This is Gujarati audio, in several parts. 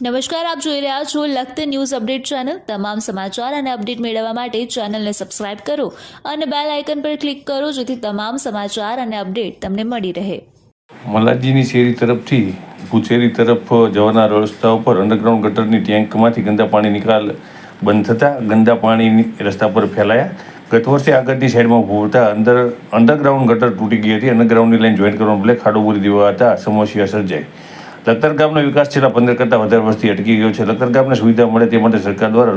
નમસ્કાર, આપ જોઈ રહ્યા છો લખતર ન્યૂઝ અપડેટ ચેનલ। તમામ સમાચાર અને અપડેટ મેળવવા માટે ચેનલને સબસ્ક્રાઇબ કરો અને બેલ આઇકન પર ક્લિક કરો જેથી તમામ સમાચાર અને અપડેટ તમને મળી રહે। મલાજીની શેરી તરફથી ભૂચેરી તરફ જવાના રસ્તા ઉપર અંડરગ્રાઉન્ડ ગટરની ટેન્કમાંથી ગંદા પાણી નિકાલ બંધ થતાં ગંદા પાણી રસ્તા પર ફેલાયા। ગત વર્ષે આગળની સાઈડમાં ઊભું થતાં અંડરગ્રાઉન્ડ ગટર તૂટી ગઈ હતી। અંડરગ્રાઉન્ડની લાઈન જોઈન્ટ કરવાના બદલે ખાડો પૂરી દેવાતા સમસ્યા સર્જાઈ। લખતર ગામનો વિકાસ છેલ્લા 15 કરતાં વધારે વર્ષથી અટકી ગયો છે। લખતર ગામને સુવિધા મળે તે માટે સરકાર દ્વારા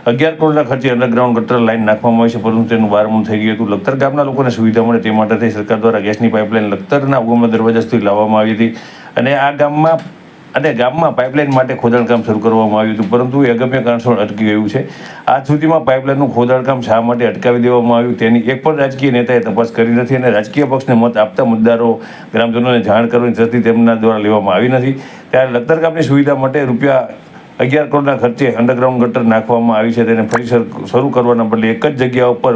₹11 કરોડના ખર્ચે અંડરગ્રાઉન્ડ ગટર લાઈન નાખવામાં આવી છે, પરંતુ તેનું બારમું થઈ ગયું હતું। લખતર ગામના લોકોને સુવિધા મળે તે માટે સરકાર દ્વારા ગેસની પાઇપલાઇન લખતરના ઉગમના દરવાજા સુધી લાવવામાં આવી હતી અને ગામમાં પાઇપલાઇન માટે ખોદાણકામ શરૂ કરવામાં આવ્યું હતું, પરંતુ એ અગમ્ય કારણસર અટકી ગયું છે। આજ સુધીમાં પાઇપલાઇનનું ખોદાણકામ શા માટે અટકાવી દેવામાં આવ્યું તેની એક પણ રાજકીય નેતાએ તપાસ કરી નથી અને રાજકીય પક્ષને મત આપતા મતદારો ગ્રામજનોને જાણ કરવાની દ્રષ્ટિ તેમના દ્વારા લેવામાં આવી નથી। ત્યારે લખતર ગામની સુવિધા માટે ₹11 કરોડના ખર્ચે અંડરગ્રાઉન્ડ ગટર નાખવામાં આવી છે, તેને ફરી શરૂ કરવાના બદલે એક જ જગ્યા ઉપર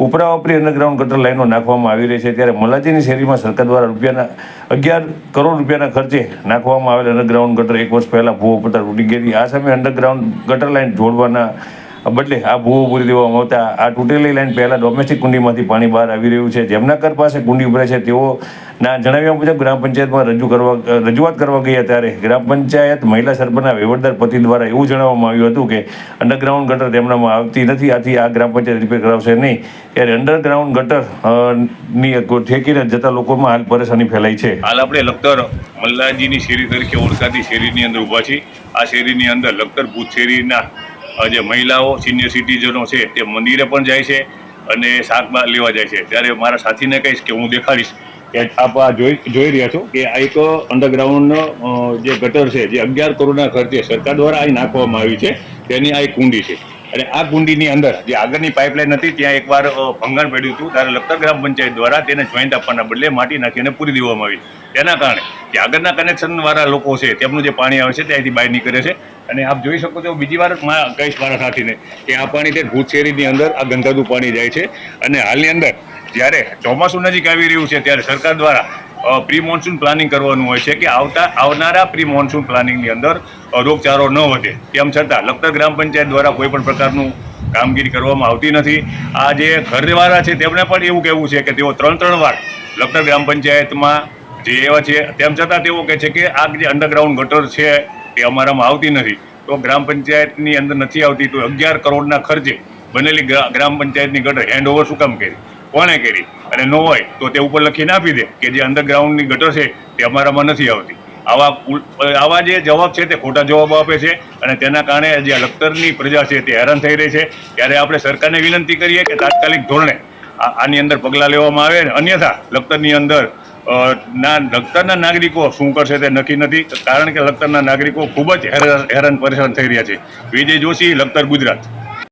ઉપરાઉપરી અંડરગ્રાઉન્ડ ગટર લાઈનો નાખવામાં આવી રહી છે। ત્યારે મલાજીની શેરીમાં સરકાર દ્વારા ₹11 કરોડના ખર્ચે નાખવામાં આવેલ અંડરગ્રાઉન્ડ ગટર 1 વર્ષ પહેલાં ભૂવો પડતા તૂટી ગઈ હતી। આ સમયે અંડરગ્રાઉન્ડ ગટર લાઈન જોડવાના બદલે આ ભૂવો પૂરી દેવામાં આવતા આ તૂટેલી લાઈન પહેલાં ડોમેસ્ટિક કુંડીમાંથી પાણી બહાર આવી રહ્યું છે। જેમના ઘર પાસે કુંડી ઉભરાય છે તેઓના જણાવ્યા મુજબ ગ્રામ પંચાયતમાં રજૂઆત કરવા ગયા ત્યારે ગ્રામ પંચાયત મહિલા સરપંચના વહીવટદાર પતિ દ્વારા એવું જણાવવામાં આવ્યું હતું કે અંડરગ્રાઉન્ડ ગટર તેમનામાં આવતી નથી, આથી આ ગ્રામ પંચાયત રિપેર કરાવશે નહીં। ત્યારે અંડરગ્રાઉન્ડ ગટરની ઠેકીને જતા લોકોમાં હાલ પરેશાની ફેલાઈ છે। હાલ આપણે લખતર મલ્લાજીની શેરી તરીકે ઓળખાતી શેરીની અંદર ઊભા છીએ। આ શેરીની અંદર લખતર ભૂત શેરીના જે મહિલાઓ સિનિયર સિટીઝનો છે તે મંદિરે પણ જાય છે અને શાક લેવા જાય છે। ત્યારે મારા સાથીને કહીશ કે હું દેખાડીશ કે આપ આ જોઈ રહ્યા છો કે આ એક અંડરગ્રાઉન્ડ જે ગટર છે જે 11 કરોડના ખર્ચે સરકાર દ્વારા અહીં નાખવામાં આવી છે, તેની આ એક કુંડી છે અને આ કુંડીની અંદર જે આગળની પાઇપલાઇન હતી ત્યાં એકવાર ભંગાણ પડ્યું હતું, ત્યારે લખતર ગ્રામ પંચાયત દ્વારા તેને જોઈન્ટ આપવાના બદલે માટી નાખીને પૂરી દેવામાં આવી। તેના કારણે જે આગળના કનેક્શનવાળા લોકો છે તેમનું જે પાણી આવે છે ત્યાંથી બહાર નીકળે છે અને આપ જોઈ શકો છો। બીજી વાર કહીશ મારા સાથીને કે આ પાણી તે ભૂત શેરીની અંદર આ ગંધાતું પાણી જાય છે અને હાલની અંદર જ્યારે ચોમાસું નજીક આવી રહ્યું છે ત્યારે સરકાર દ્વારા પ્રી મોન્સૂન પ્લાનિંગ કરવાનું હોય છે કે આવનારા પ્રી મોન્સૂન પ્લાનિંગની અંદર રોગચાળો ન વધે, તેમ છતાં લખતર ગ્રામ પંચાયત દ્વારા કોઈ પણ પ્રકારનું કામગીરી કરવામાં આવતી નથી। આ જે ઘરવાળા છે તેમને પણ એવું કહેવું છે કે તેઓ 3 વાર લખતર ગ્રામ પંચાયતમાં જે એવા છે, તેમ છતાં તેઓ કહે છે કે આ જે અંડરગ્રાઉન્ડ ગટર છે તે અમારામાં આવતી નથી। તો ગ્રામ પંચાયતની અંદર નથી આવતી તો 11 કરોડના ખર્ચે બનેલી ગ્રામ પંચાયતની ગટર હેન્ડ ઓવર શું કામ કરી, કોણે કરી? અને ન હોય તો તે ઉપર લખીને આપી દે કે જે અંડરગ્રાઉન્ડની ગટર છે તે અમારામાં નથી આવતી। આવા જે જવાબ છે તે ખોટા જવાબો આપે છે અને તેના કારણે જે લખતરની પ્રજા છે તે હેરાન થઈ રહી છે। ત્યારે આપણે સરકારને વિનંતી કરીએ કે તાત્કાલિક ધોરણે આની અંદર પગલાં લેવામાં આવે, અન્યથા લખતરની અંદર લખતરના નાગરિકો શું કરશે તે નક્કી નથી, કારણ કે લખતરના નાગરિકો ખૂબ જ હેરાન પરેશાન થઈ રહ્યા છે। વિજય જોશી, લખતર, ગુજરાત।